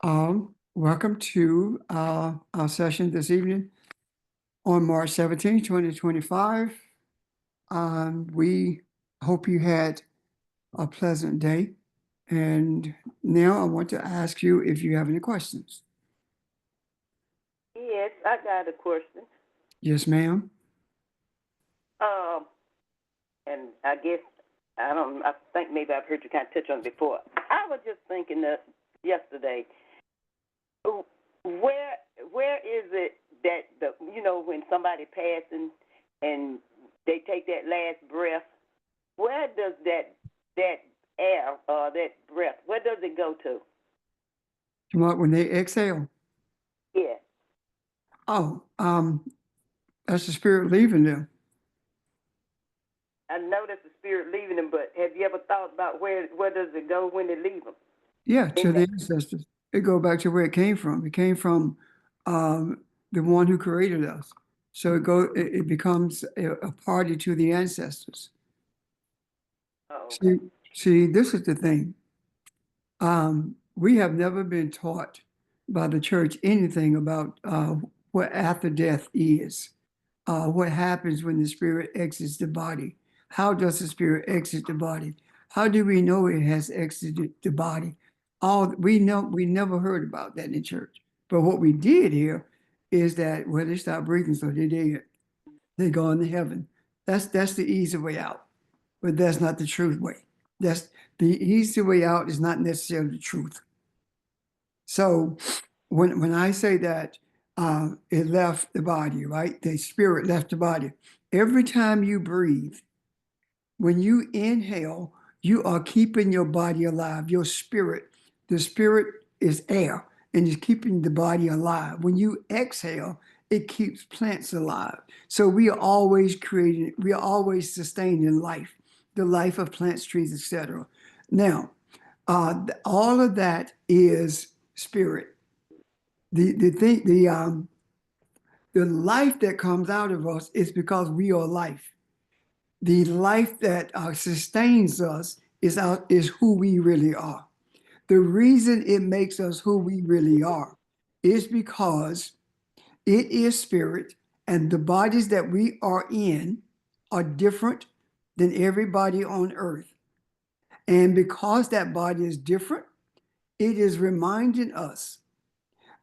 Welcome to our session this evening on March 17, 2025. We hope you had a pleasant day. And now I want to ask you if you have any questions. Yes, I got a question. Yes, ma'am. Um, and I guess I don't. I think maybe I've heard you kind of touch on it before. I was just thinking that yesterday, where where is it that when somebody passing and they take that last breath, where does that air or that breath, where does it go to? When they exhale. Yeah, Oh, that's the spirit leaving them. I know that's the spirit leaving them, but have you ever thought about where does it go when they leave them? Yeah, to In the that, ancestors. It go back to where it came from. It came from the one who created us. So it becomes a party to the ancestors. oh, okay. See, this is the thing. We have never been taught by the church anything about what after death is, what happens when the spirit exits the body. How does the spirit exit the body? How do we know it has exited the body? All we know, we never heard about that in the church. But what we did hear is that well, they stopped breathing, so they did. They go into heaven. That's the easy way out, but that's not the truth way. That's the easy way out is not necessarily the truth. So when I say that it left the body, right? The spirit left the body. Every time you breathe, when you inhale, you are keeping your body alive. Your spirit, the spirit is air and is keeping the body alive. When you exhale, it keeps plants alive. So we are always creating, we are always sustaining life, the life of plants, trees, etc. Now, all of that is spirit. The thing, the life that comes out of us is because we are life. The life that sustains us is who we really are. The reason it makes us who we really are is because it is spirit, and the bodies that we are in are different than everybody on earth. And because that body is different, it is reminding us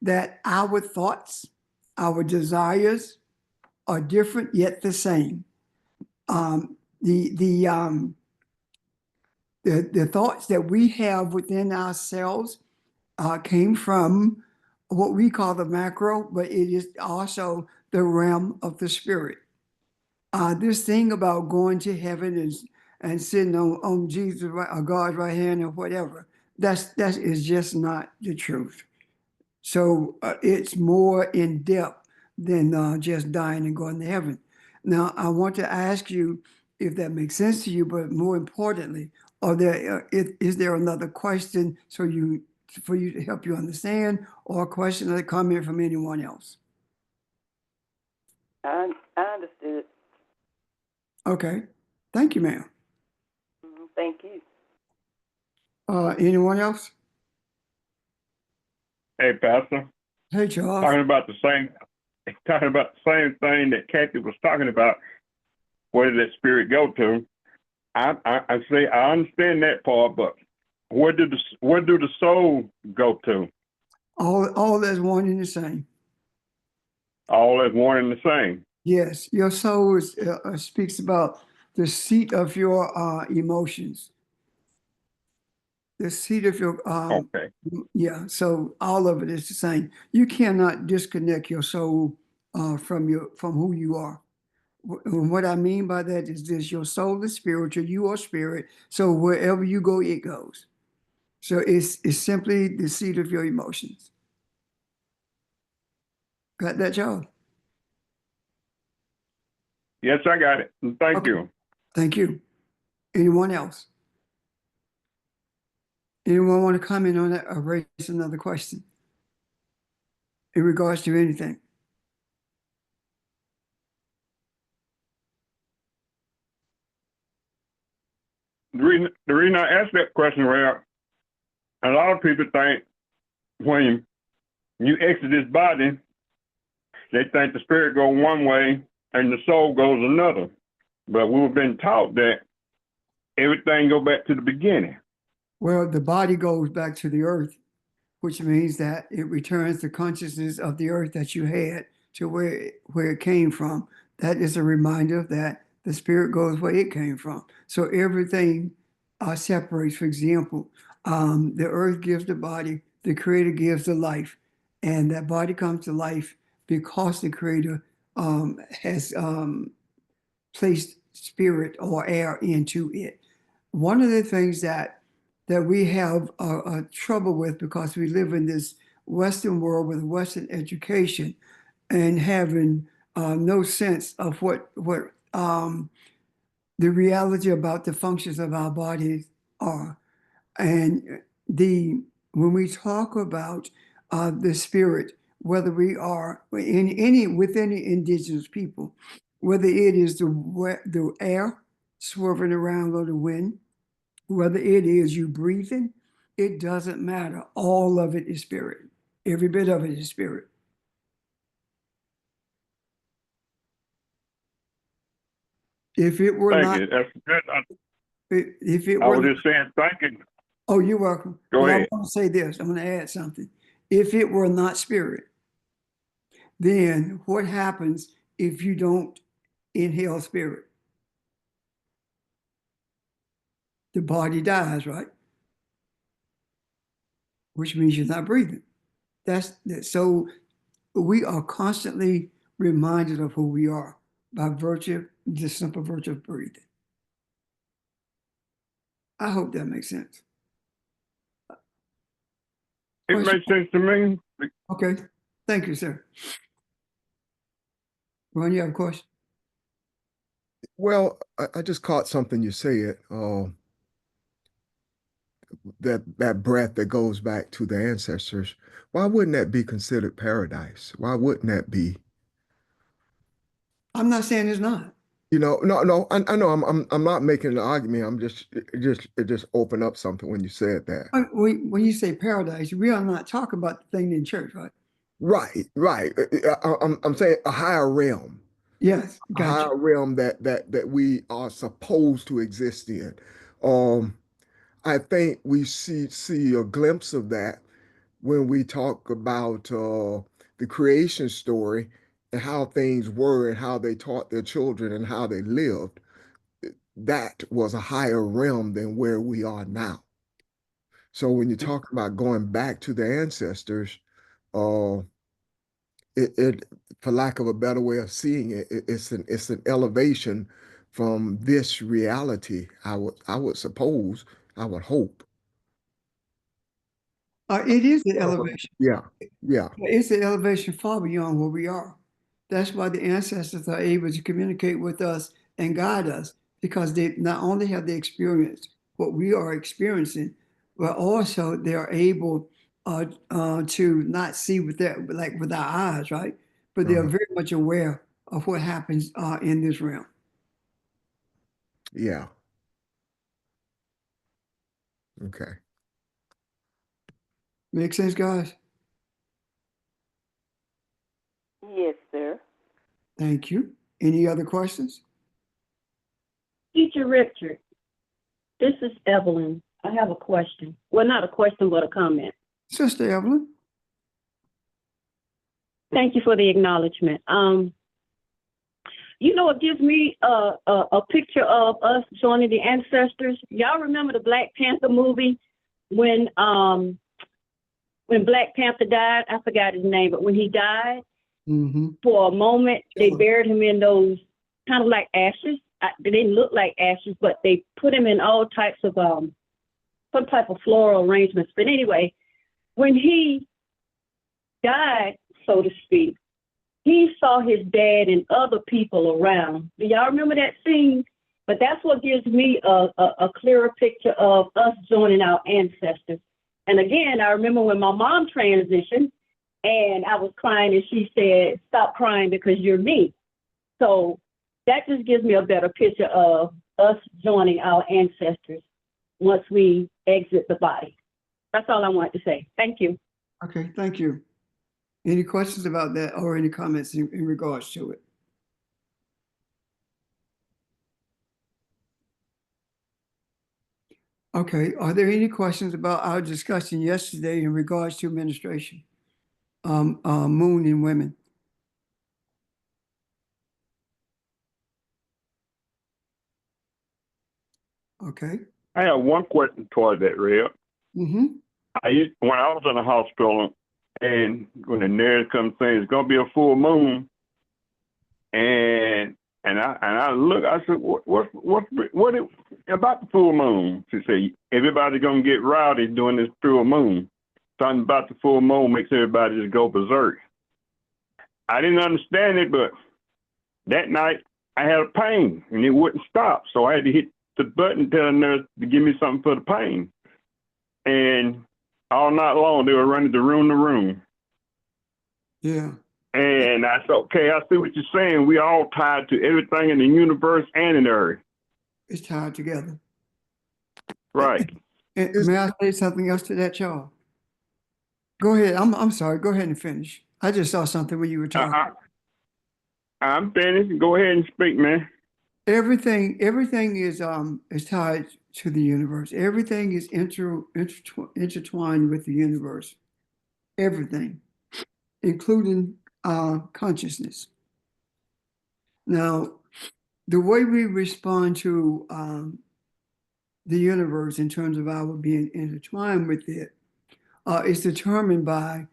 that our thoughts, our desires are different yet the same. Um, the the um, the thoughts that we have within ourselves came from what we call the macro, but it is also the realm of the spirit. This thing about going to heaven and sitting on Jesus or God's right hand or whatever, that is just not the truth. So it's more in depth than just dying and going to heaven. Now, I want to ask you if that makes sense to you, but more importantly, is there another question for you to help you understand, or a question or a comment from anyone else? I understood. Okay, thank you, ma'am. Thank you. Anyone else? Hey, Pastor, Hey, Charles. talking about the same, talking about the same thing that Kathy was talking about. Where did that spirit go to? I say I understand that part, but where do the soul go to? All that's one and the same. All as one and the same. Yes, your soul speaks about the seat of your emotions, the seat of your Okay. yeah. So all of it is the same. You cannot disconnect your soul from who you are. What I mean by that is this: your soul is spiritual, you are spirit. So wherever you go, it goes. So it's simply the seat of your emotions. Got that, Joe? Yes, I got it. Thank Okay. you. Thank you. Anyone else? Anyone want to comment on that or raise another question in regards to anything? The reason I asked that question, well, a lot of people think when you exit this body, they think the spirit goes one way and the soul goes another. But we've been taught that everything go back to the beginning. Well, the body goes back to the earth, which means that it returns the consciousness of the earth that you had to where it came from. That is a reminder that the spirit goes where it came from. So everything separates. For example, the earth gives the body, the creator gives the life, and that body comes to life because the creator has placed spirit or air into it. One of the things that we have trouble with, because we live in this Western world with Western education and having no sense of what the reality about the functions of our bodies are. And when we talk about the spirit, whether we are in with any indigenous people, whether it is the air swirling around or the wind, whether it is you breathing, it doesn't matter. All of it is spirit. Every bit of it is spirit. If it were Thank not, you. That's good. if it I were, was just saying thank you. oh, you're welcome. Go But I ahead. want to say this. I'm going to add something. If it were not spirit, then what happens if you don't inhale spirit? The body dies, right? Which means you're not breathing. So we are constantly reminded of who we are by virtue, the simple virtue of breathing. I hope that makes sense. It Question? makes sense to me. Okay. Thank you, sir. Ron, you have a question? Well, I just caught something you said, that breath that goes back to the ancestors. Why wouldn't that be considered paradise? Why wouldn't that be? I'm not saying it's not. No. I know I'm not making an argument. I'm it just opened up something when you said that. When you say paradise, we are not talking about the thing in church, right? Right. I'm saying a higher realm. Yes, A gotcha. higher realm that we are supposed to exist in. I think we see a glimpse of that when we talk about the creation story and how things were and how they taught their children and how they lived. That was a higher realm than where we are now. So when you talk about going back to the ancestors, uh, it for lack of a better way of seeing it, it's an elevation from this reality. I would suppose, I would hope. It is the elevation. Yeah. It's the elevation far beyond where we are. That's why the ancestors are able to communicate with us and guide us, because they not only have they experienced what we are experiencing, but also they are able to not see with with our eyes, right? But they are Uh-huh. very much aware of what happens in this realm. Yeah. Okay. Make sense, guys? Yes, sir. Thank you. Any other questions? Teacher Richard, this is Evelyn. I have a question. Well, not a question, but a comment. Sister Evelyn? Thank you for the acknowledgement. It gives me a picture of us joining the ancestors. Y'all remember the Black Panther movie when Black Panther died? I forgot his name, but when he died, for a moment, they buried him in those kind of like ashes. They didn't look like ashes, but they put him in all types of some type of floral arrangements. But anyway, when he died, so to speak, he saw his dad and other people around. Do y'all remember that scene? But that's what gives me a clearer picture of us joining our ancestors. And again, I remember when my mom transitioned and I was crying and she said, "Stop crying because you're me." So that just gives me a better picture of us joining our ancestors once we exit the body. That's all I wanted to say. Thank you. Okay, thank you. Any questions about that or any comments in regards to it? Okay, are there any questions about our discussion yesterday in regards to administration? Moon and women? Okay. I have one question toward that, Red. Mm-hmm. When I was in the hospital, and when the nurse comes saying it's gonna be a full moon, and I look, I said, what about the full moon? She said everybody's gonna get rowdy during this full moon. Something about the full moon makes everybody just go berserk. I didn't understand it, but that night I had a pain and it wouldn't stop, so I had to hit the button, tell the nurse to give me something for the pain. And all night long they were running the room. Yeah. And I said, okay, I see what you're saying. We all tied to everything in the universe and in the earth. It's tied together. Right. And may I say something else to that, Charles? Go ahead. I'm sorry. Go ahead and finish. I just saw something when you were talking. I'm finished. Go ahead and speak, man. Everything is tied to the universe. Everything is intertwined with the universe. Everything, including consciousness. Now, the way we respond to the universe in terms of our being intertwined with it is determined by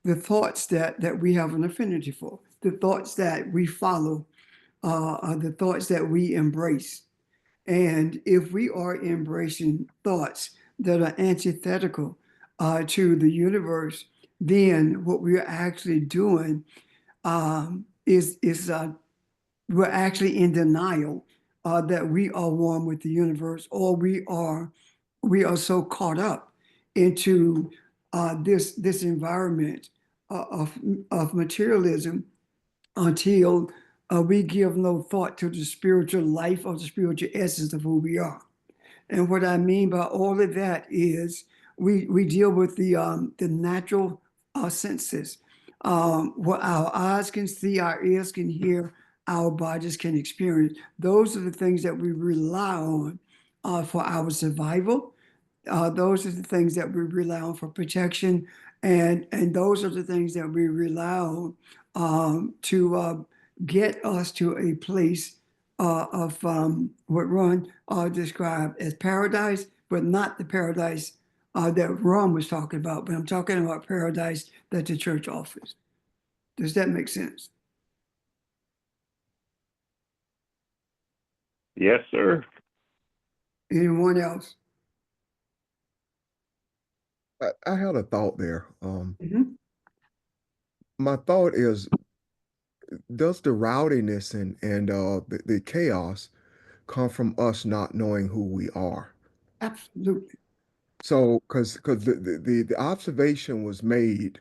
the thoughts that we have an affinity for, the thoughts that we follow, are the thoughts that we embrace. And if we are embracing thoughts that are antithetical to the universe, then what we are actually doing is we're actually in denial that we are one with the universe, or we are so caught up into this environment of materialism until we give no thought to the spiritual life or the spiritual essence of who we are. And what I mean by all of that is we deal with the natural senses, what our eyes can see, our ears can hear, our bodies can experience. Those are the things that we rely on for our survival. Those are the things that we rely on for protection, and those are the things that we rely on to get us to a place of what Ron described as paradise, but not the paradise that Ron was talking about. But I'm talking about paradise that the church offers. Does that make sense? Yes, sir. Anyone else? I had a thought there. Mhm. My thought is, does the rowdiness and the chaos come from us not knowing who we are? Absolutely. So, because the observation was made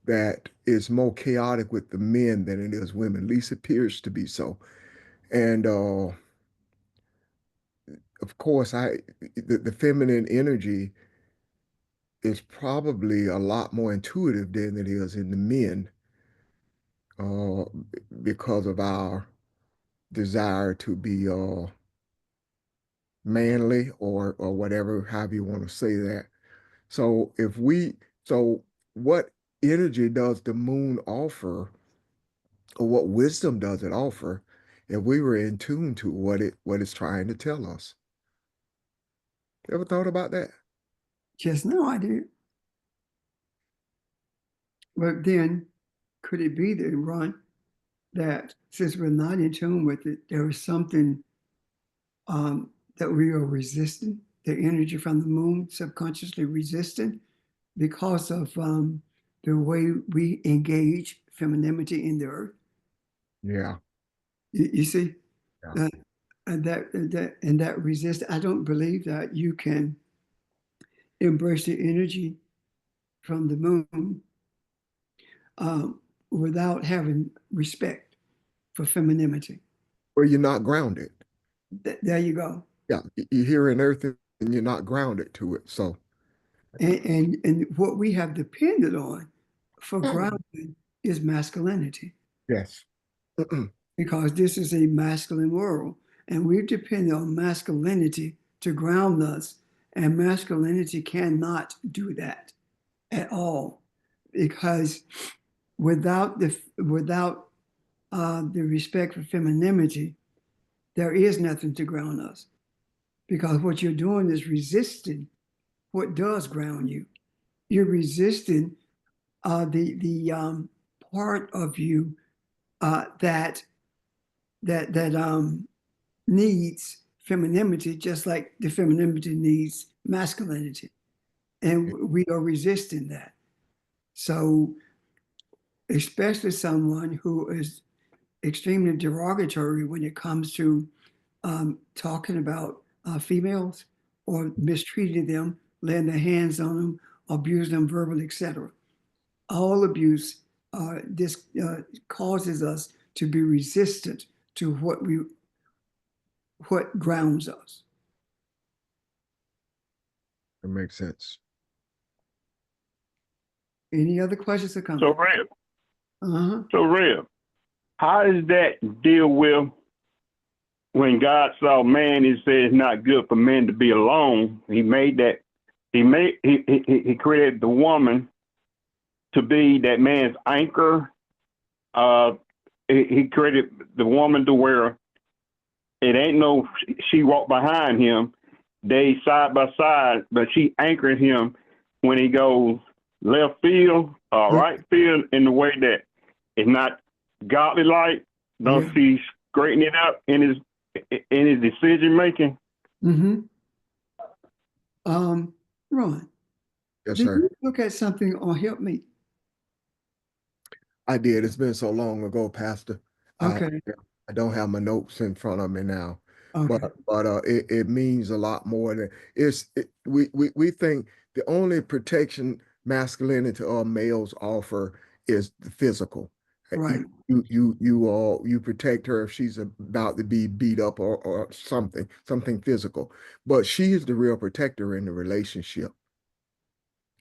that it's more chaotic with the men than it is women. At least appears to be so. And of course, the feminine energy is probably a lot more intuitive than it is in the men, uh, because of our desire to be manly or whatever, however you want to say that. So so what energy does the moon offer, or what wisdom does it offer, if we were in tune to what it's trying to tell us? Ever thought about that? Just no idea. But then, could it be that, Ron, that since we're not in tune with it, there is something that we are resisting, the energy from the moon, subconsciously resisting because of the way we engage femininity in the earth? Yeah, You see, yeah. uh, and that resist. I don't believe that you can embrace the energy from the moon without having respect for femininity. Or you're not grounded. There you go. Yeah, you're here in earth and you're not grounded to it. So And what we have depended on for grounding is masculinity, Yes. because this is a masculine world. And we've depended on masculinity to ground us. And masculinity cannot do that at all, because without the respect for femininity, there is nothing to ground us. Because what you're doing is resisting what does ground you. You're resisting the part of you that needs femininity, just like the femininity needs masculinity, and we are resisting that. So, especially someone who is extremely derogatory when it comes to talking about females or mistreating them, laying their hands on them, abusing them verbally, etc. All abuse this causes us to be resistant to what grounds us. That makes sense. Any other questions or So, comments? Rev, Uh-huh. how does that deal with when God saw man? He said it's not good for man to be alone. He made that. He created the woman to be that man's anchor. He created the woman to where it ain't no she walked behind him. They side by side, but she anchored him when he goes left field or right field in the way that it's not godly like. Don't she straighten it up in his decision making? Mm-hmm. Ron, Yes, did sir. you look at something or help me? I did. It's been so long ago, Pastor. Okay. I don't have my notes in front of me now. Okay. But it means a lot more than we think the only protection masculinity or males offer is the physical. Right. You protect her if she's about to be beat up or something physical. But she is the real protector in the relationship.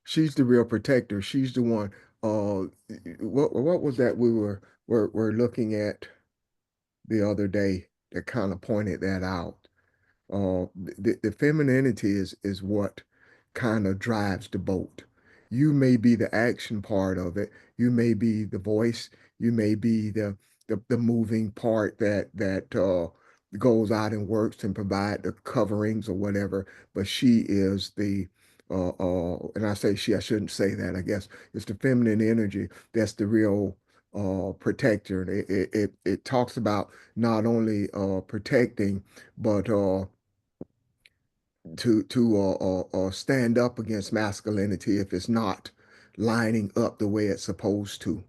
She's the real protector. She's the one. What was that we were looking at the other day that kind of pointed that out? The femininity is what kind of drives the boat. You may be the action part of it. You may be the voice. You may be the moving part that goes out and works and provide the coverings or whatever. But she is and I say she, I shouldn't say that. I guess it's the feminine energy that's the real protector. It talks about not only protecting, but to stand up against masculinity if it's not lining up the way it's supposed to.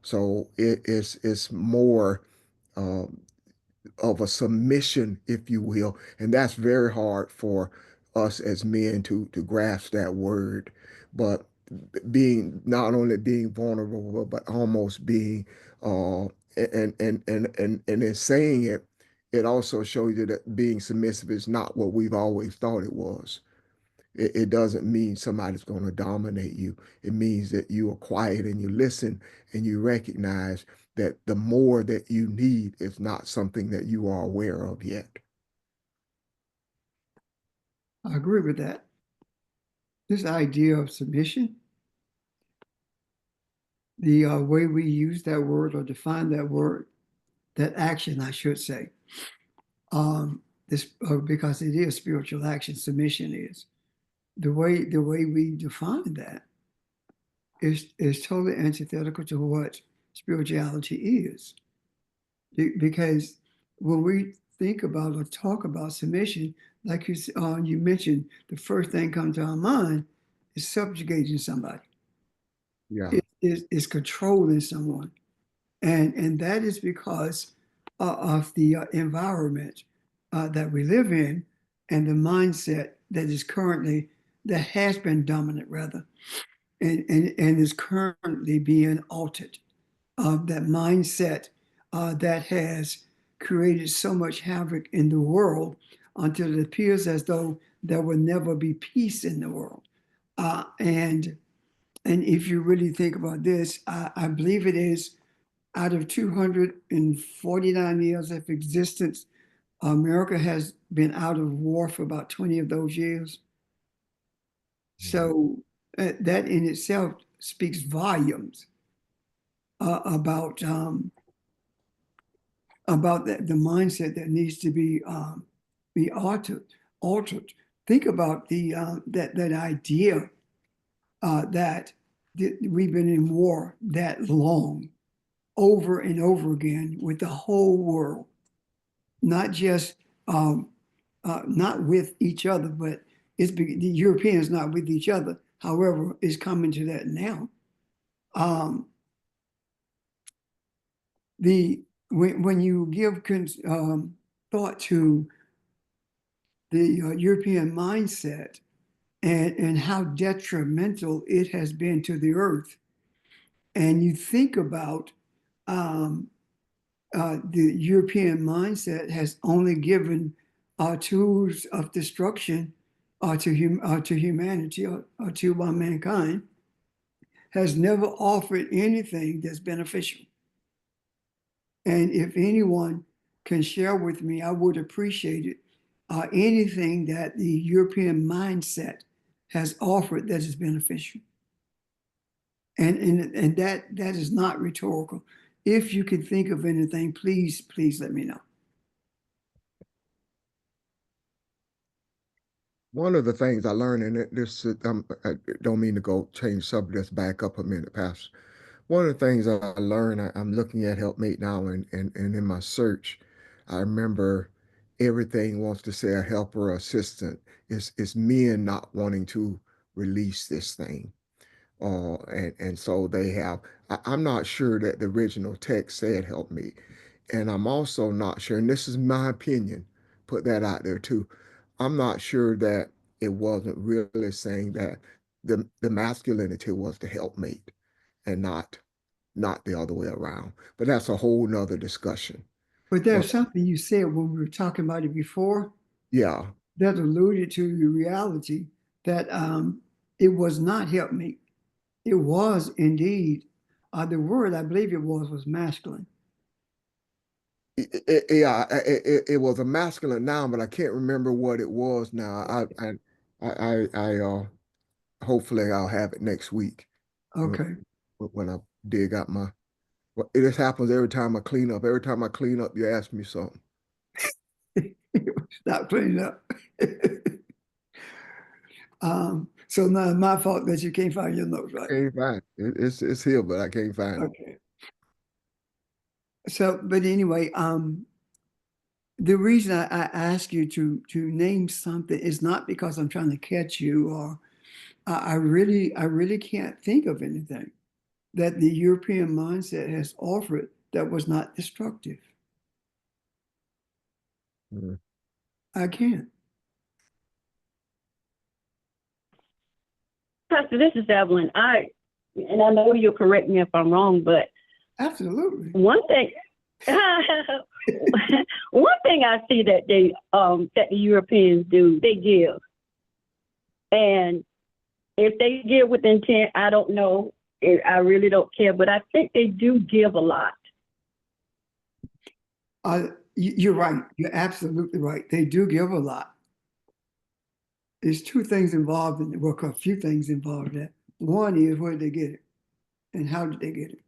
So it's more um, of a submission, if you will, and that's very hard for us as men to grasp that word. But being not only being vulnerable, but almost being and in saying it, it also shows you that being submissive is not what we've always thought it was. It doesn't mean somebody's going to dominate you. It means that you are quiet and you listen and you recognize that the more that you need is not something that you are aware of yet. I agree with that. This idea of submission, the way we use that word or define that word, that action, I should say, this because it is spiritual action. Submission is the way we define that is totally antithetical to what spirituality is. Because when we think about or talk about submission, like you mentioned, the first thing comes to our mind is subjugating somebody. Yeah. Is controlling someone, and that is because of the environment that we live in and the mindset that has been dominant rather, and is currently being altered. That mindset that has created so much havoc in the world until it appears as though there will never be peace in the world. And if you really think about this, I believe it is out of 249 years of existence, America has been out of war for about 20 of those years. So that in itself speaks volumes about the mindset that needs to be altered. Think about that idea that we've been in war that long, over and over again with the whole world, not just not with each other, but the Europeans not with each other. However, it's coming to that now. When you give thought to the European mindset and how detrimental it has been to the earth, and you think about the European mindset has only given tools of destruction to humanity or to mankind, has never offered anything that's beneficial. And if anyone can share with me, I would appreciate it. Anything that the European mindset has offered that is beneficial. And that is not rhetorical. If you can think of anything, please let me know. One of the things I learned, and this, I don't mean to go change subjects back up a minute, Pastor. One of the things I learned, I'm looking at Helpmate now, and in my search, I remember everything wants to say a helper or assistant. It's men not wanting to release this thing. And so they have, I'm not sure that the original text said help me. And I'm also not sure, and this is my opinion, put that out there too. I'm not sure that it wasn't really saying that the masculinity was the helpmate and not the other way around. But that's a whole nother discussion. But there's something you said when we were talking about it before Yeah. that alluded to the reality that it was not help me. It was indeed, the word I believe it was masculine. It was a masculine noun, but I can't remember what it was now. I hopefully I'll have it next week Okay. when I dig out my. Well, it just happens every time I clean up. Every time I clean up, you ask me something. Stop cleaning up. So now it's my fault that you can't find your notes, right? Can't find it. It's here, but I can't find it. Okay. So, but anyway, the reason I ask you to name something is not because I'm trying to catch you, or I really can't think of anything that the European mindset has offered that was not destructive. Mhm. I can't. Pastor, this is Evelyn. And I know you'll correct me if I'm wrong, but Absolutely. one thing, one thing I see that that the Europeans do, they give. And if they give with intent, I don't know. I really don't care, but I think they do give a lot. You're right. You're absolutely right. They do give a lot. There's two things involved in it. Well, a few things involved in that. One is where did they get it and how did they get it?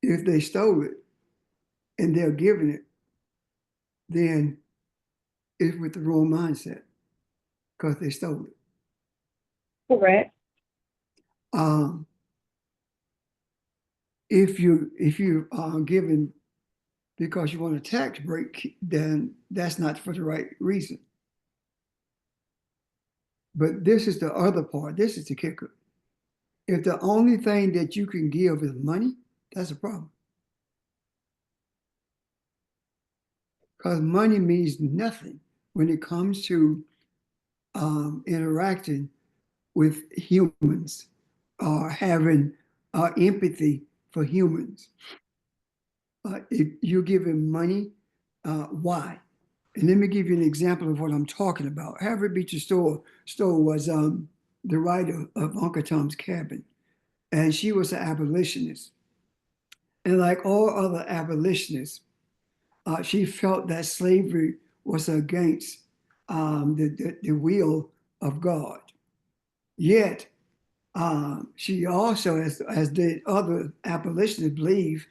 If they stole it and they're giving it, then it's with the wrong mindset because they stole it. Correct. If you are given because you want a tax break, then that's not for the right reason. But this is the other part. This is the kicker. If the only thing that you can give is money, that's a problem. Because money means nothing when it comes to interacting with humans or having empathy for humans. If you're giving money, why? And let me give you an example of what I'm talking about. Harriet Beecher Stowe was the writer of Uncle Tom's Cabin, and she was an abolitionist. And like all other abolitionists, she felt that slavery was against the will of God. Yet, she also, as did other abolitionists, believe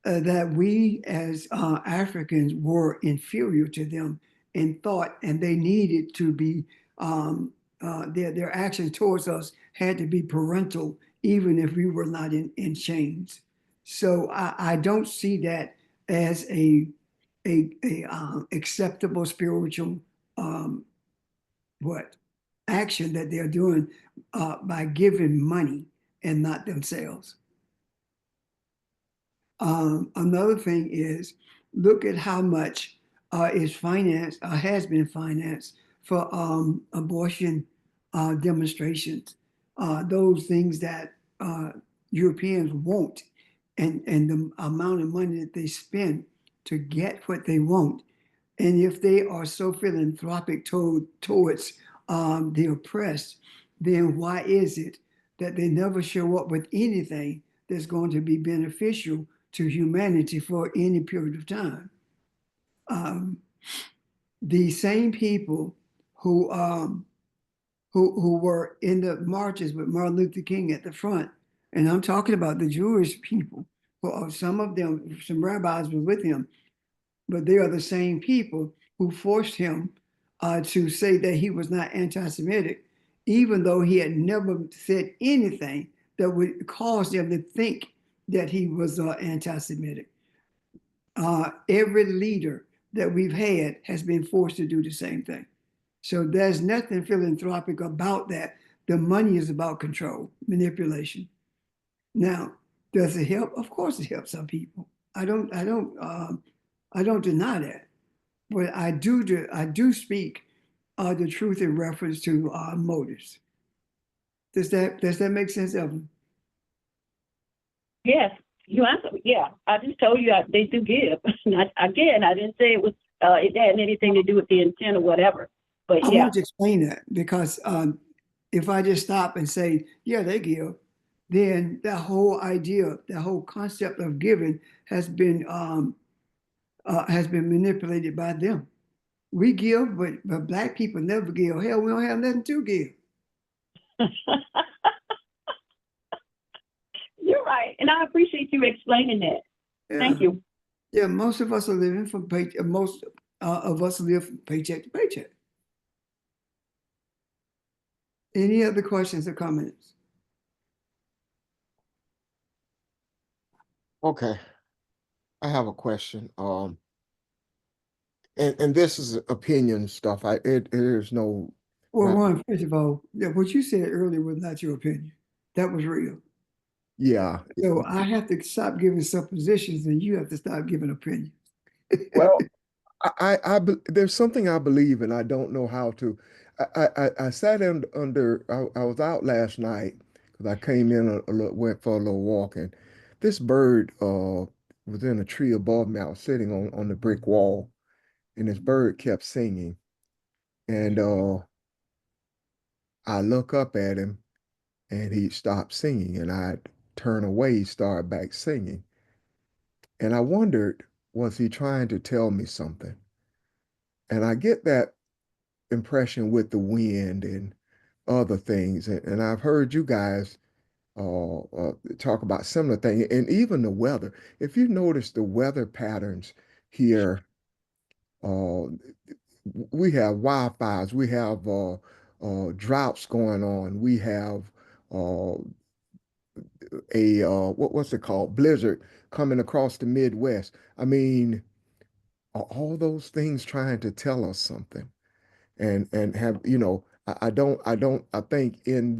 that we as Africans were inferior to them in thought, and they needed to be their actions towards us had to be parental, even if we were not in chains. So I don't see that as a acceptable spiritual um, what action that they're doing by giving money and not themselves. Another thing is look at how much is financed, has been financed for abortion demonstrations, those things that Europeans want, and the amount of money that they spend to get what they want. And if they are so philanthropic towards the oppressed, then why is it that they never show up with anything that's going to be beneficial to humanity for any period of time? Um, the same people who who were in the marches with Martin Luther King at the front, and I'm talking about the Jewish people. Well, some of them, some rabbis were with him, but they are the same people who forced him to say that he was not anti-Semitic, even though he had never said anything that would cause them to think that he was anti-Semitic. Every leader that we've had has been forced to do the same thing. So there's nothing philanthropic about that. The money is about control, manipulation. Now, does it help? Of course, it helps some people. I don't deny that. But I do speak the truth in reference to motives. Does that make sense, Evan? Yes, you answered. Yeah, I just told you they do give. Again, I didn't say it had anything to do with the intent or whatever. But I yeah, want to explain that because if I just stop and say, yeah, they give, then that whole idea, that whole concept of giving has been manipulated by them. We give, but black people never give. Hell, we don't have nothing to give. you're right, and I appreciate you explaining that. Yeah. Thank you. Yeah, most of us are living from paycheck. Most of us live from paycheck to paycheck. Any other questions or comments? Okay, I have a question. And this is opinion stuff. It is no, Well, not, Ron, first of all, yeah, what you said earlier was not your opinion. That was real. yeah. So I have to stop giving suppositions, and you have to stop giving opinions. Well, there's something I believe and I don't know how to. I sat in under. I was out last night because I came in a little, went for a little walk, and this bird was in a tree above me. I was sitting on the brick wall, and this bird kept singing, and I look up at him, and he stopped singing, and I turn away, he started back singing, and I wondered, was he trying to tell me something? And I get that impression with the wind and other things. And I've heard you guys talk about similar things, and even the weather. If you notice the weather patterns here, uh, we have wildfires, we have droughts going on, we have uh, what's it called, blizzard coming across the Midwest. I mean, are all those things trying to tell us something? And have I think in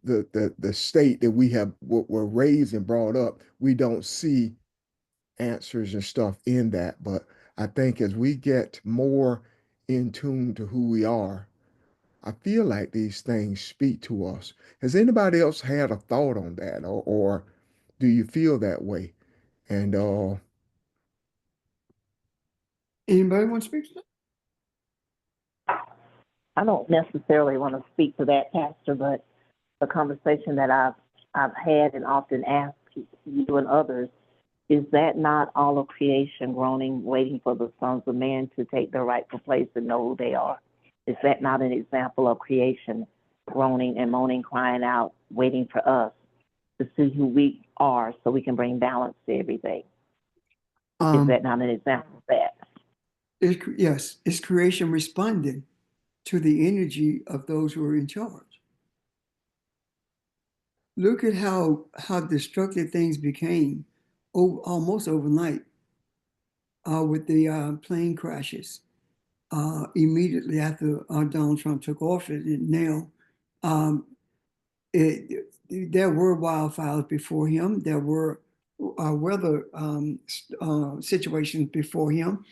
the state that we have were raised and brought up, we don't see answers and stuff in that. But I think as we get more in tune to who we are, I feel like these things speak to us. Has anybody else had a thought on that, or do you feel that way? And Anybody want to speak to that? I don't necessarily want to speak to that, Pastor, but a conversation that I've had and often ask you and others, is that not all of creation groaning, waiting for the sons of man to take their rightful place and know who they are? Is that not an example of creation groaning and moaning, crying out, waiting for us to see who we are so we can bring balance to everything? Is that not an example of that? Yes, it's creation responding to the energy of those who are in charge. Look at how destructive things became almost overnight with the plane crashes immediately after Donald Trump took office. And now um, there were wildfires before him. There were weather situations before him.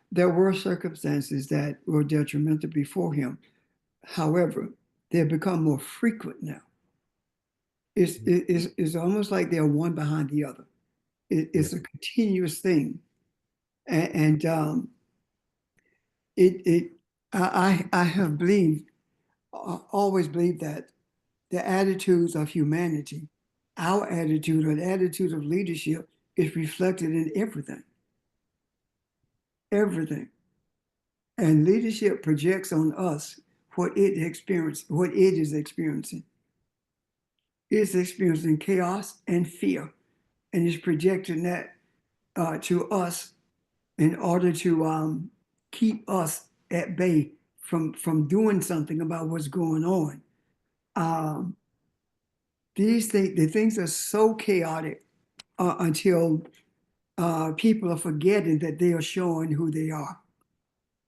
There were circumstances that were detrimental before him. However, they've become more frequent now. It's almost like they're one behind the other. It's a continuous thing, and I have believed, always believed that the attitudes of humanity, our attitude or the attitude of leadership, is reflected in everything. Everything. And leadership projects on us what it is experiencing. It's experiencing chaos and fear, and it's projecting that to us in order to keep us at bay from doing something about what's going on. These things, the things are so chaotic until people are forgetting that they are showing who they are.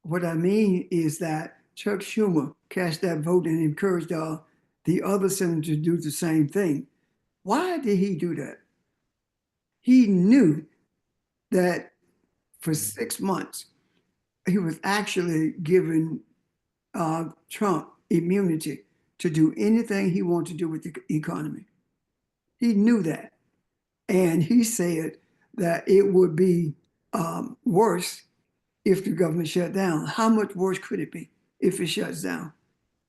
What I mean is that Chuck Schumer cast that vote and encouraged the other senators to do the same thing. Why did he do that? He knew that for 6 months, he was actually giving Trump immunity to do anything he wanted to do with the economy. He knew that. And he said that it would be worse if the government shut down. How much worse could it be if it shuts down?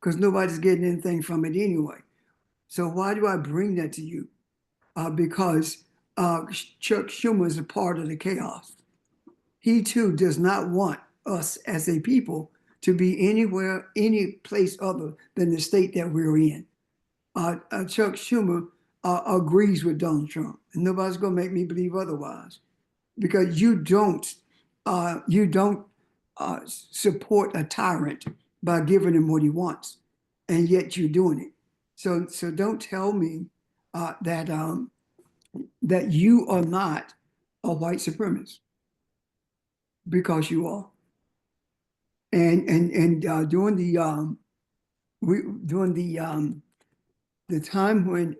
Because nobody's getting anything from it anyway. So why do I bring that to you? Because Chuck Schumer is a part of the chaos. He too does not want us as a people to be anywhere, any place other than the state that we're in. Chuck Schumer agrees with Donald Trump, and nobody's going to make me believe otherwise, because you don't support a tyrant by giving him what he wants, and yet you're doing it. So don't tell me that you are not a white supremacist, because you are. And during the time when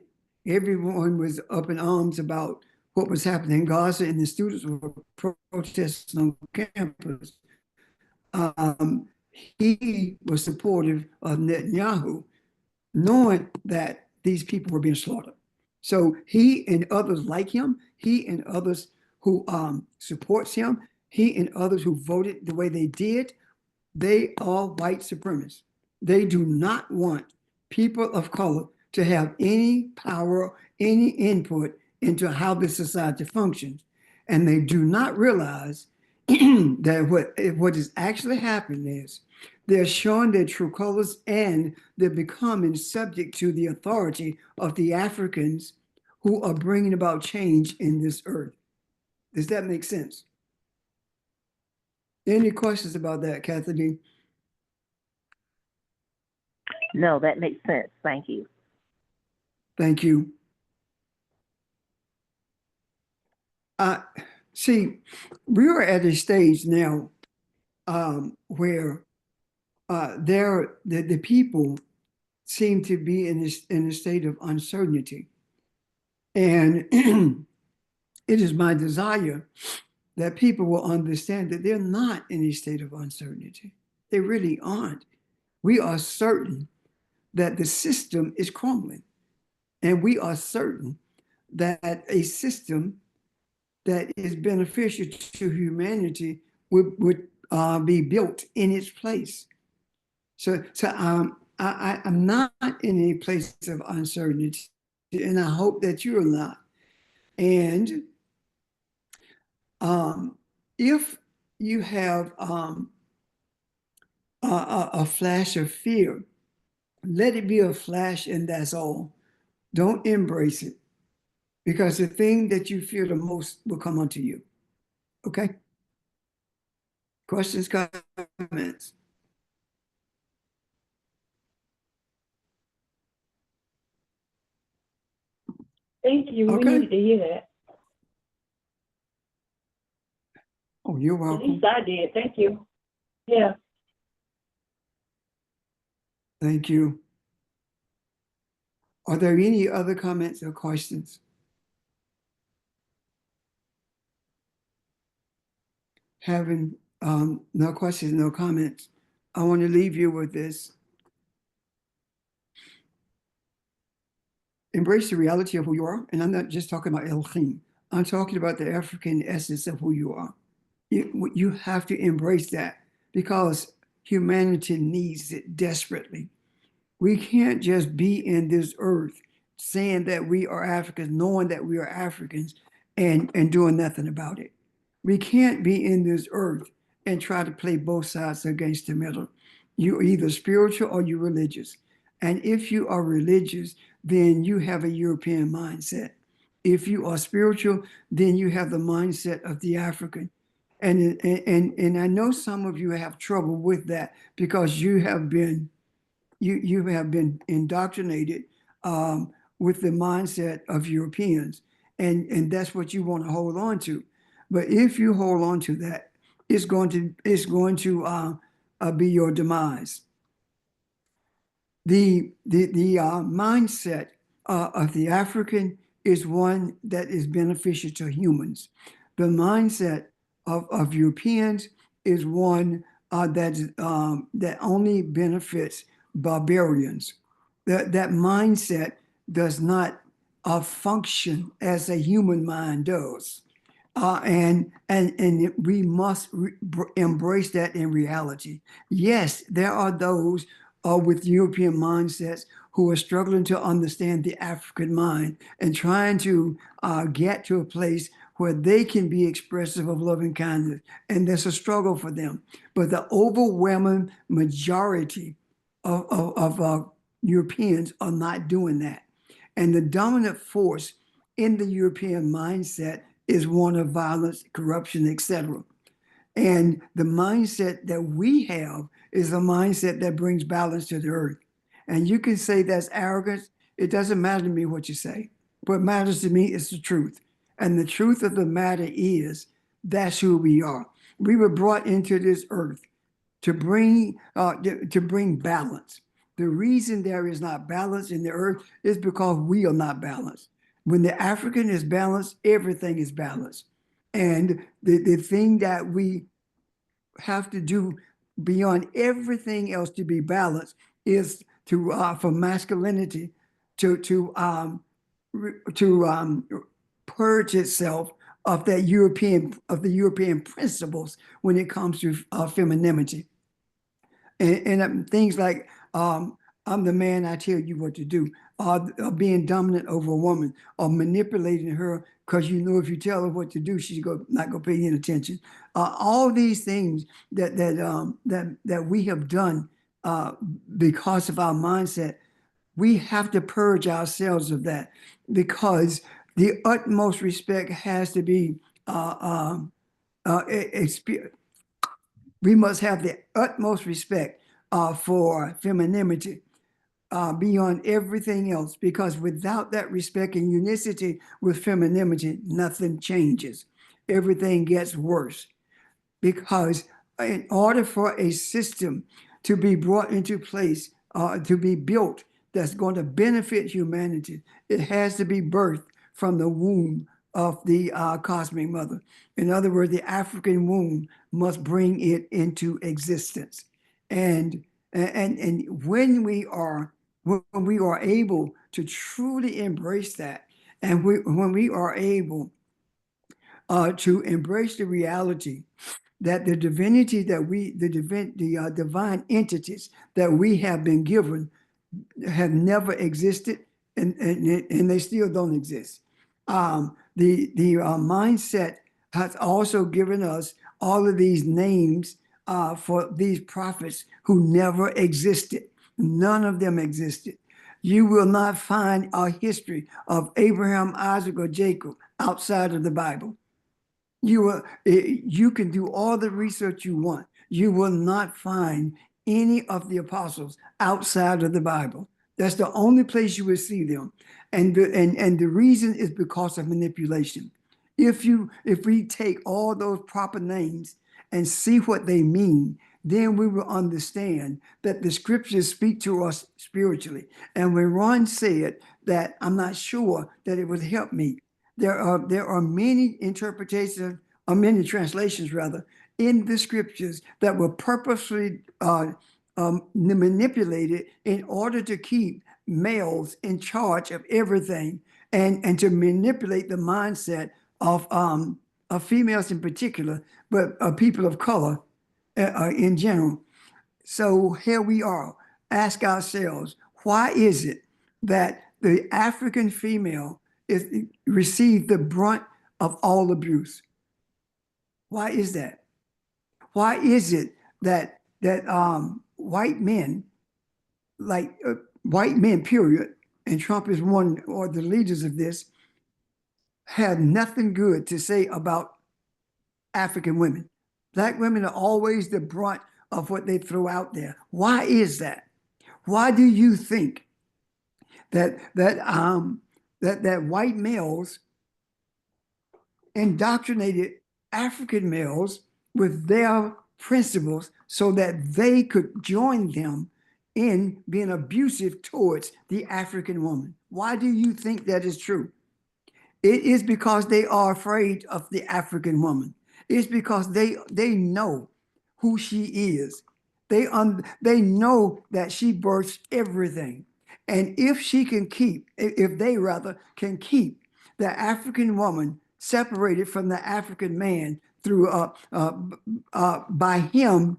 everyone was up in arms about what was happening in Gaza and the students were protesting on campus, he was supportive of Netanyahu, knowing that these people were being slaughtered. So he and others like him, he and others who supports him, he and others who voted the way they did, they are white supremacists. They do not want people of color to have any power, any input into how this society functions. And they do not realize that what is actually happening is they're showing their true colors, and they're becoming subject to the authority of the Africans who are bringing about change in this earth. Does that make sense? Any questions about that, Kathleen? No, that makes sense. Thank you. Thank you. See, we are at a stage now where the people seem to be in a state of uncertainty. And it is my desire that people will understand that they're not in a state of uncertainty. They really aren't. We are certain that the system is crumbling. And we are certain that a system that is beneficial to humanity would be built in its place. So I'm not in a place of uncertainty, and I hope that you are not. And if you have a flash of fear, let it be a flash and that's all. Don't embrace it, because the thing that you fear the most will come unto you. Okay? Questions, comments? Thank you. We Okay. needed to hear that. Oh, you're At welcome. least I did. Thank you. Yeah. Thank you. Are there any other comments or questions? Having no questions, no comments, I want to leave you with this. Embrace the reality of who you are. And I'm not just talking about Elohim. I'm talking about the African essence of who you are. You have to embrace that, because humanity needs it desperately. We can't just be in this earth saying that we are Africans, knowing that we are Africans, and doing nothing about it. We can't be in this earth and try to play both sides against the middle. You're either spiritual or you're religious. And if you are religious, then you have a European mindset. If you are spiritual, then you have the mindset of the African. And I know some of you have trouble with that, because you have been indoctrinated with the mindset of Europeans, and that's what you want to hold on to. But if you hold on to that, it's going to be your demise. The mindset of the African is one that is beneficial to humans. The mindset of Europeans is one that only benefits barbarians. That mindset does not function as a human mind does. And we must embrace that in reality. Yes, there are those with European mindsets who are struggling to understand the African mind and trying to get to a place where they can be expressive of loving kindness. And there's a struggle for them. But the overwhelming majority of Europeans are not doing that. And the dominant force in the European mindset is one of violence, corruption, etc. And the mindset that we have is a mindset that brings balance to the earth. And you can say that's arrogance. It doesn't matter to me what you say. What matters to me is the truth. And the truth of the matter is that's who we are. We were brought into this earth to bring balance. The reason there is not balance in the earth is because we are not balanced. When the African is balanced, everything is balanced. And the thing that we have to do beyond everything else to be balanced is to for masculinity to purge itself of the European principles when it comes to femininity, and things like I'm the man, I tell you what to do, being dominant over a woman, or manipulating her because you know if you tell her what to do, she's not going to pay any attention. All these things that we have done because of our mindset, we have to purge ourselves of that, because the utmost respect has to be we must have the utmost respect for femininity beyond everything else, because without that respect and unicity with femininity, nothing changes. Everything gets worse, because in order for a system to be brought into place, to be built, that's going to benefit humanity, it has to be birthed from the womb of the cosmic mother. In other words, the African womb must bring it into existence. And when we are able to truly embrace that, and when we are able to embrace the reality that the divinity that divine entities that we have been given have never existed, and they still don't exist. The mindset has also given us all of these names for these prophets who never existed. None of them existed. You will not find a history of Abraham, Isaac, or Jacob outside of the Bible. You can do all the research you want. You will not find any of the apostles outside of the Bible. That's the only place you will see them. And the reason is because of manipulation. If we take all those proper names and see what they mean, then we will understand that the scriptures speak to us spiritually. And when Ron said that, I'm not sure that it would help me. There are many interpretations, or many translations rather, in the scriptures that were purposely manipulated in order to keep males in charge of everything, and to manipulate the mindset of females in particular, but people of color in general. So here we are. Ask ourselves, why is it that the African female received the brunt of all abuse? Why is that? Why is it that white men, like white men, period, and Trump is one or the leaders of this, have nothing good to say about African women? Black women are always the brunt of what they throw out there. Why is that? Why do you think that white males indoctrinated African males with their principles so that they could join them in being abusive towards the African woman? Why do you think that is true? It is because they are afraid of the African woman. It's because they know who she is. They know that she births everything. And if they can keep the African woman separated from the African man through by him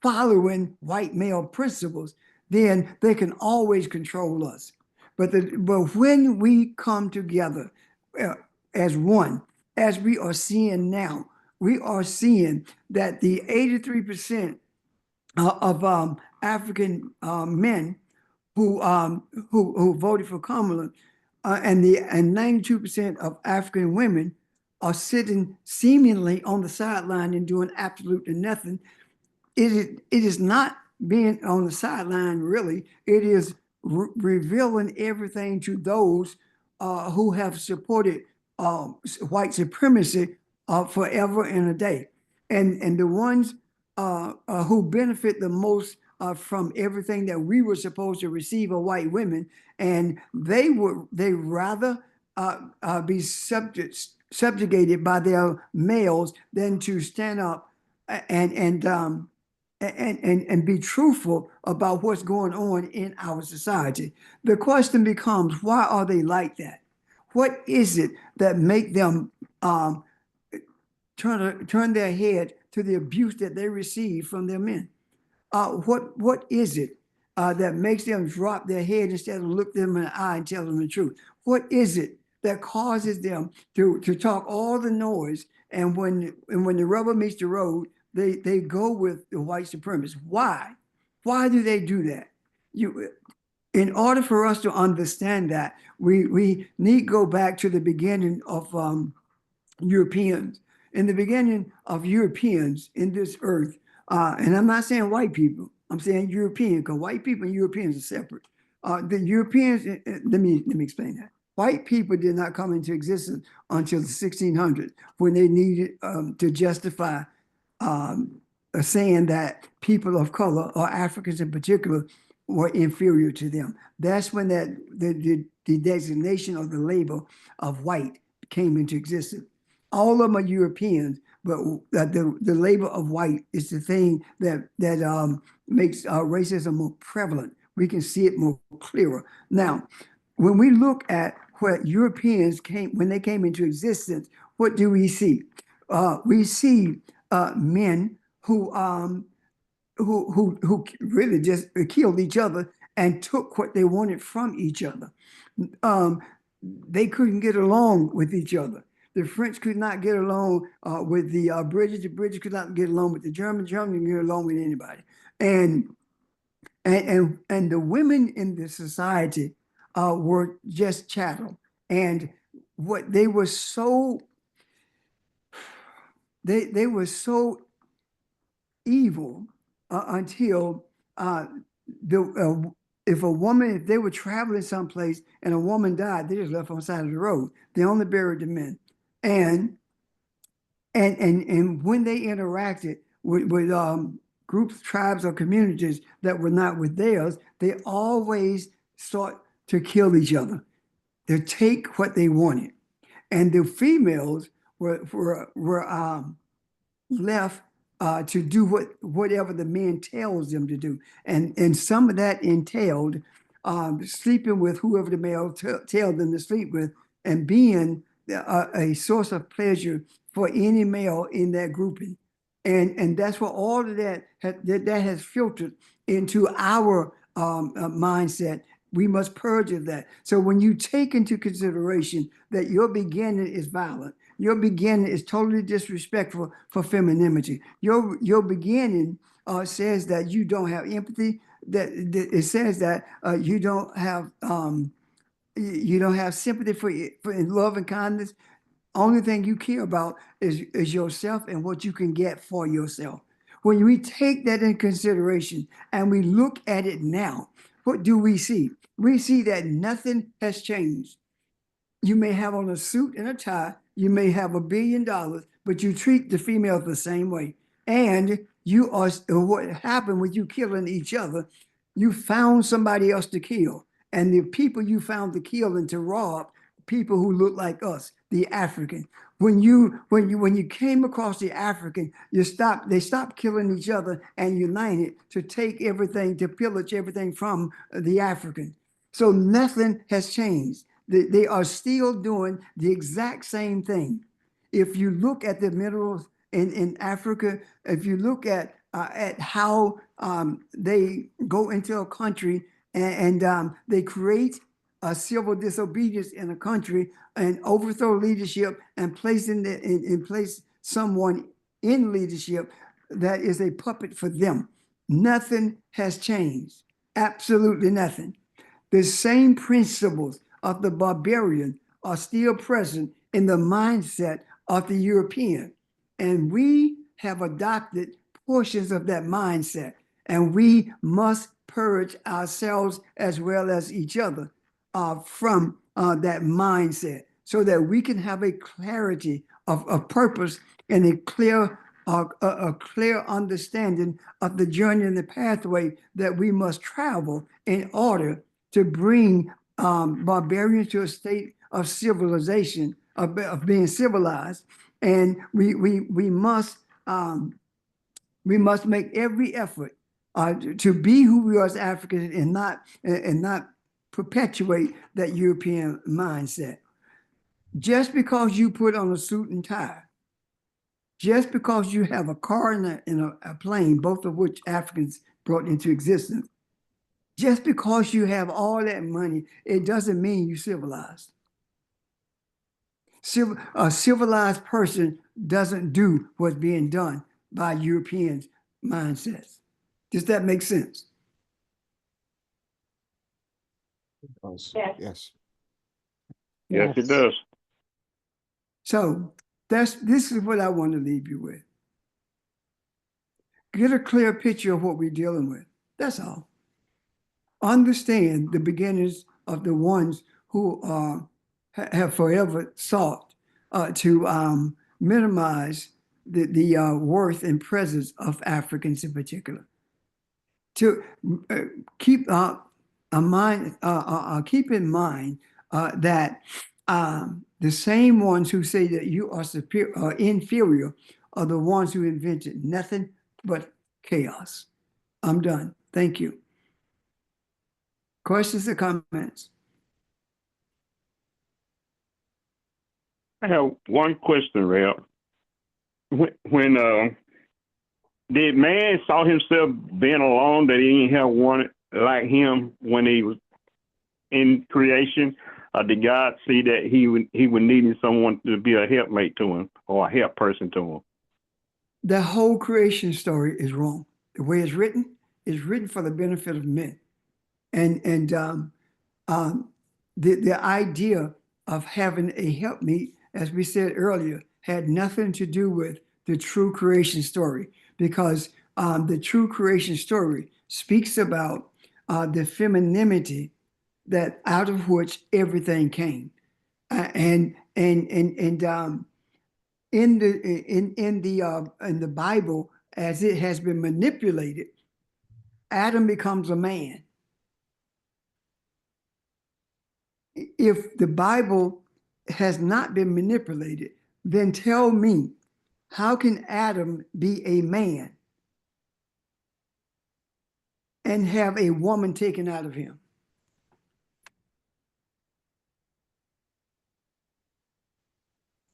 following white male principles, then they can always control us. But when we come together as one, as we are seeing now, we are seeing that the 83% of African men who voted for Kamala and 92% of African women are sitting seemingly on the sideline and doing absolutely nothing. It is not being on the sideline, really. It is revealing everything to those who have supported white supremacy forever and a day. And the ones who benefit the most from everything that we were supposed to receive are white women, and they rather be subjugated by their males than to stand up and be truthful about what's going on in our society. The question becomes, why are they like that? What is it that make them turn their head to the abuse that they receive from their men? What is it that makes them drop their head instead of look them in the eye and tell them the truth? What is it that causes them to talk all the noise, and when the rubber meets the road, they go with the white supremacists? Why? Why do they do that? In order for us to understand that, we need to go back to the beginning of Europeans. In the beginning of Europeans in this earth, and I'm not saying white people, I'm saying European, because white people and Europeans are separate. The Europeans, let me explain that. White people did not come into existence until the 1600s, when they needed to justify saying that people of color, or Africans in particular, were inferior to them. That's when the designation of the label of white came into existence. All of them are Europeans, but the label of white is the thing that makes racism more prevalent. We can see it more clearer. Now, when we look at where Europeans came, when they came into existence, what do we see? We see men who really just killed each other and took what they wanted from each other. Um, they couldn't get along with each other. The French could not get along with the British. The British could not get along with the Germans. Germans could get along with anybody. And the women in the society were just chattel. And what they were so they were so evil until the if a woman, if they were traveling someplace and a woman died, they just left on the side of the road. They only buried the men. And when they interacted with groups, tribes, or communities that were not with theirs, they always sought to kill each other, to take what they wanted. And the females were left to do whatever the man tells them to do. And some of that entailed sleeping with whoever the male tell them to sleep with, and being a source of pleasure for any male in that grouping. And that's what all of that has filtered into our mindset. We must purge of that. So when you take into consideration that your beginning is violent, your beginning is totally disrespectful for femininity, your beginning says that you don't have empathy, that it says that you don't have sympathy for love and kindness. Only thing you care about is yourself and what you can get for yourself. When we take that in consideration and we look at it now, what do we see? We see that nothing has changed. You may have on a suit and a tie, you may have $1 billion, but you treat the females the same way. And you are, what happened with you killing each other, you found somebody else to kill. And the people you found to kill and to rob, people who look like us, the African. When you came across the African, they stopped killing each other and united to take everything, to pillage everything from the African. So nothing has changed. They are still doing the exact same thing. If you look at the minerals in Africa, if you look at how they go into a country and they create a civil disobedience in a country and overthrow leadership and place in place someone in leadership that is a puppet for them. Nothing has changed. Absolutely nothing. The same principles of the barbarian are still present in the mindset of the European. And we have adopted portions of that mindset, and we must purge ourselves as well as each other from that mindset so that we can have a clarity of purpose and a clear understanding of the journey and the pathway that we must travel in order to bring barbarians to a state of civilization, of being civilized. And we must make every effort to be who we are as Africans and not perpetuate that European mindset. Just because you put on a suit and tie, just because you have a car and a plane, both of which Africans brought into existence, just because you have all that money, it doesn't mean you're civilized. A civilized person doesn't do what's being done by Europeans' mindsets. Does that make sense? Yes. Yes, it does. So this is what I want to leave you with. Get a clear picture of what we're dealing with. That's all. Understand the beginnings of the ones who have forever sought to minimize the worth and presence of Africans in particular. To keep keep in mind that the same ones who say that you are superior or inferior are the ones who invented nothing but chaos. I'm done. Thank you. Questions or comments? I have one question, Ralph. When did man saw himself being alone that he didn't have one like him when he was in creation? Or did God see that he would needing someone to be a helpmate to him or a help person to him? The whole creation story is wrong. The way it's written is written for the benefit of men. And the idea of having a helpmeet, as we said earlier, had nothing to do with the true creation story, because the true creation story speaks about the femininity that out of which everything came, and in the Bible, as it has been manipulated, Adam becomes a man. If the Bible has not been manipulated, then tell me, how can Adam be a man and have a woman taken out of him?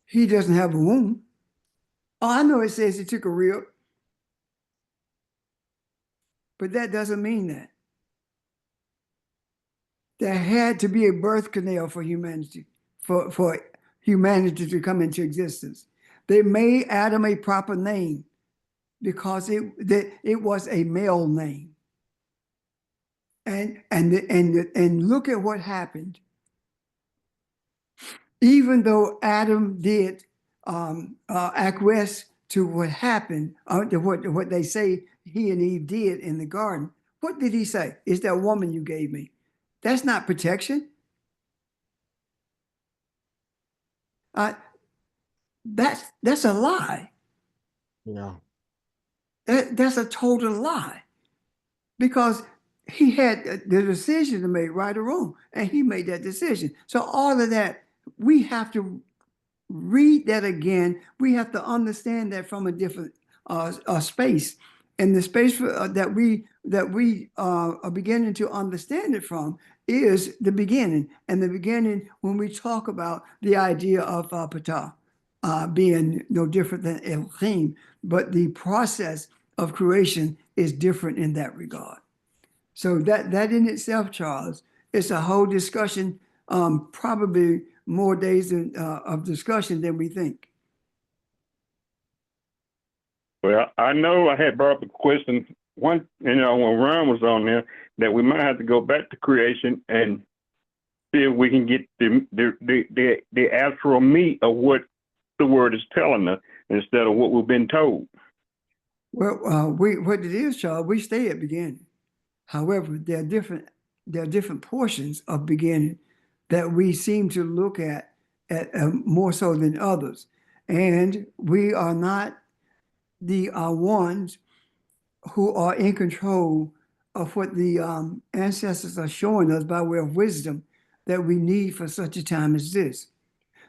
He doesn't have a womb. Oh, I know it says he took a rib, but that doesn't mean that. There had to be a birth canal for humanity, for humanity to come into existence. They made Adam a proper name because it was a male name. And look at what happened. Even though Adam did acquiesce to what happened, to what they say he and Eve did in the garden, what did he say? Is that woman you gave me? That's not protection. That's a lie. Yeah. That's a total lie, because he had the decision to make, right or wrong, and he made that decision. So all of that, we have to read that again. We have to understand that from a different space, and the space that we are beginning to understand it from is the beginning. And the beginning, when we talk about the idea of Ptah being no different than Elohim, but the process of creation is different in that regard. So that in itself, Charles, it's a whole discussion, probably more days of discussion than we think. Well, I know I had brought up a question when Ron was on there, that we might have to go back to creation and see if we can get the actual meat of what the word is telling us instead of what we've been told. Well, what it is, Charles, we stay at beginning. However, there are different portions of beginning that we seem to look at more so than others, and we are not the ones who are in control of what the ancestors are showing us by way of wisdom that we need for such a time as this.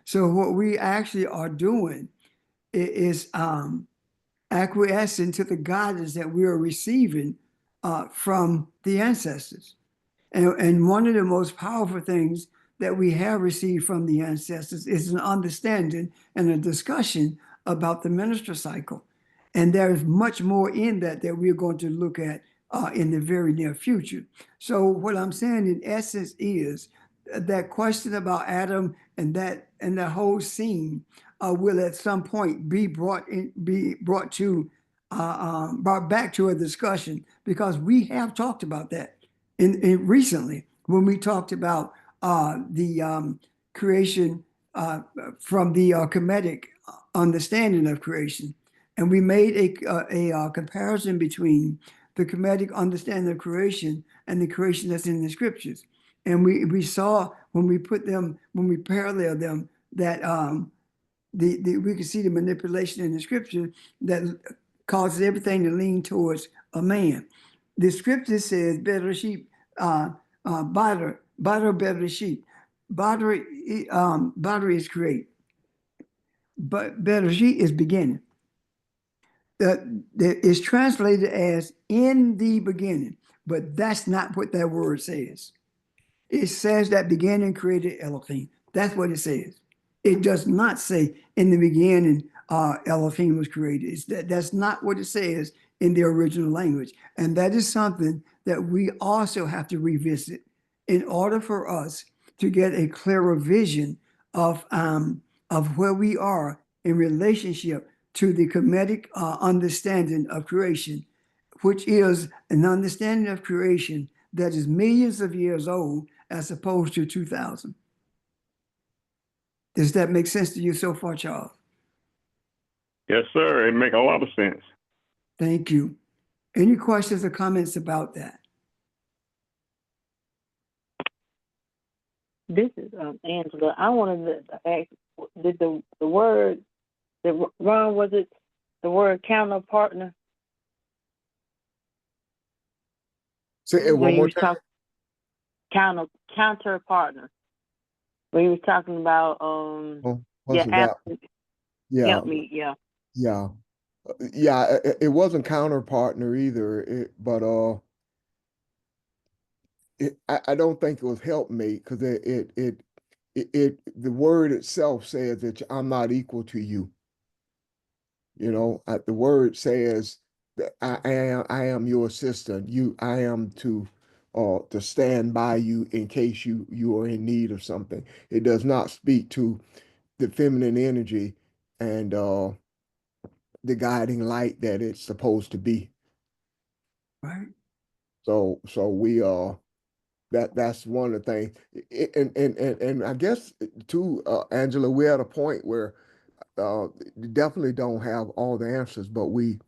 So what we actually are doing is acquiescing to the guidance that we are receiving from the ancestors. And one of the most powerful things that we have received from the ancestors is an understanding and a discussion about the menstrual cycle. And there is much more in that we're going to look at in the very near future. So what I'm saying in essence is that question about Adam and that whole scene will at some point be brought back to a discussion, because we have talked about that in recently when we talked about the creation from the Kemetic understanding of creation. And we made a comparison between the Kemetic understanding of creation and the creation that's in the scriptures. And we saw when we parallel them, that we could see the manipulation in the scripture that causes everything to lean towards a man. The scripture says, Bereshit, Badr Bereshit. Badr is create, but Bereshit is beginning. That is translated as in the beginning, but that's not what that word says. It says that beginning created Elohim. That's what it says. It does not say in the beginning, Elohim was created. That's not what it says in the original language. And that is something that we also have to revisit in order for us to get a clearer vision of where we are in relationship to the Kemetic understanding of creation, which is an understanding of creation that is millions of years old as opposed to 2000. Does that make sense to you so far, Charles? Yes, sir. It make a lot of sense. Thank you. Any questions or comments about that? This is Angela. I wanted to ask, did the word, Ron, was it the word counterpartner? Say it one more time. Counter partner. When you was talking about Wasn't that? Yeah, help me, yeah. yeah, yeah. It wasn't counterpartner either. I don't think it was helpmate because the word itself says that I'm not equal to you. You know, the word says that I am your assistant. I am to stand by you in case you are in need of something. It does not speak to the feminine energy and the guiding light that it's supposed to be. Right. So we that's one of the things. And I guess too, Angela, we're at a point where definitely don't have all the answers, but we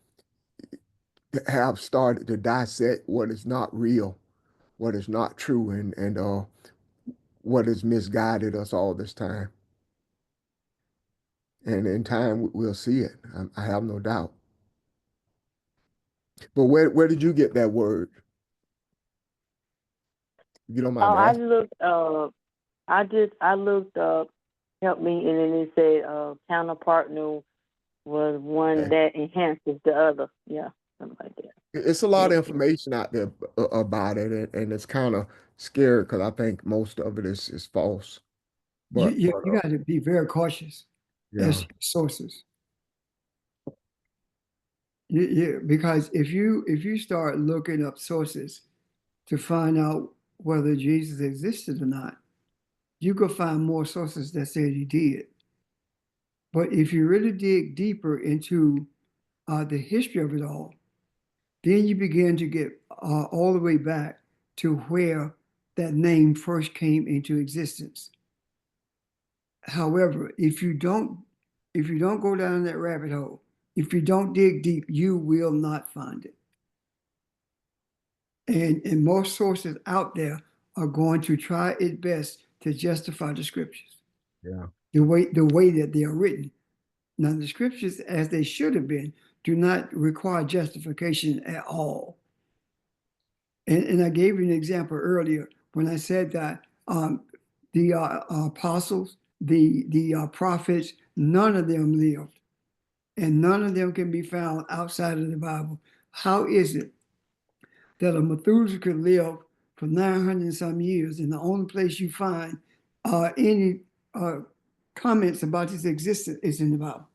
have started to dissect what is not real, what is not true, and what has misguided us all this time. And in time, we'll see it. I have no doubt. But where did you get that word? If you don't mind I asking. looked I looked up help me, and then it said counterpartner was one Okay. that enhances the other. Yeah, something like that. It's a lot of information out there about it, and it's kind of scary because I think most of it is false. But You got to be very cautious as yeah, to sources. Because if you start looking up sources to find out whether Jesus existed or not, you could find more sources that said he did. But if you really dig deeper into the history of it all, then you begin to get all the way back to where that name first came into existence. However, if you don't go down that rabbit hole, if you don't dig deep, you will not find it. And most sources out there are going to try its best to justify the scriptures yeah, the way that they are written. Now, the scriptures, as they should have been, do not require justification at all. And I gave you an example earlier when I said that the apostles, the prophets, none of them lived, and none of them can be found outside of the Bible. How is it that a Methuselah could live for 900 and some years, and the only place you find any comments about his existence is in the Bible,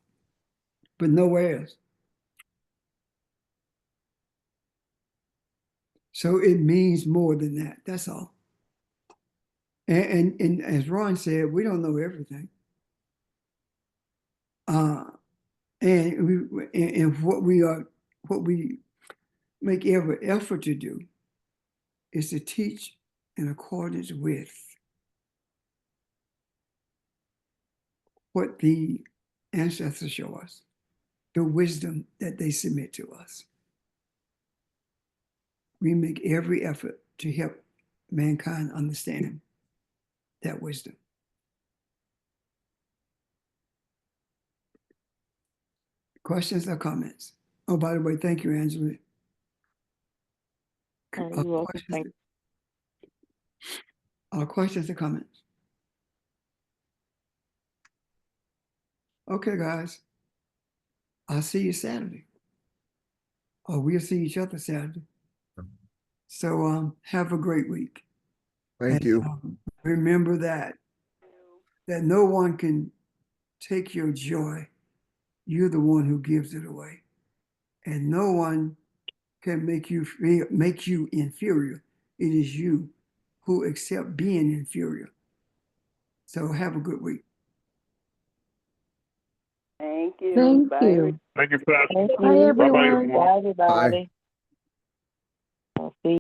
but nowhere else? So it means more than that. That's all. And as Ron said, we don't know everything. And what we make every effort to do is to teach in accordance with what the ancestors show us, the wisdom that they submit to us. We make every effort to help mankind understand that wisdom. Questions or comments? Oh, by the way, thank you, Angela. You're welcome. Thank you. Questions or comments? Okay, guys. I'll see you Saturday. Or we'll see each other Saturday. So have a great week. thank And you. remember that no one can take your joy. You're the one who gives it away. And no one can make you inferior. It is you who accept being inferior. So have a good week. Thank you. Thank Bye. you. Thank you, Pastor. Thank Bye-bye, you. everyone. Bye, everybody. I'll see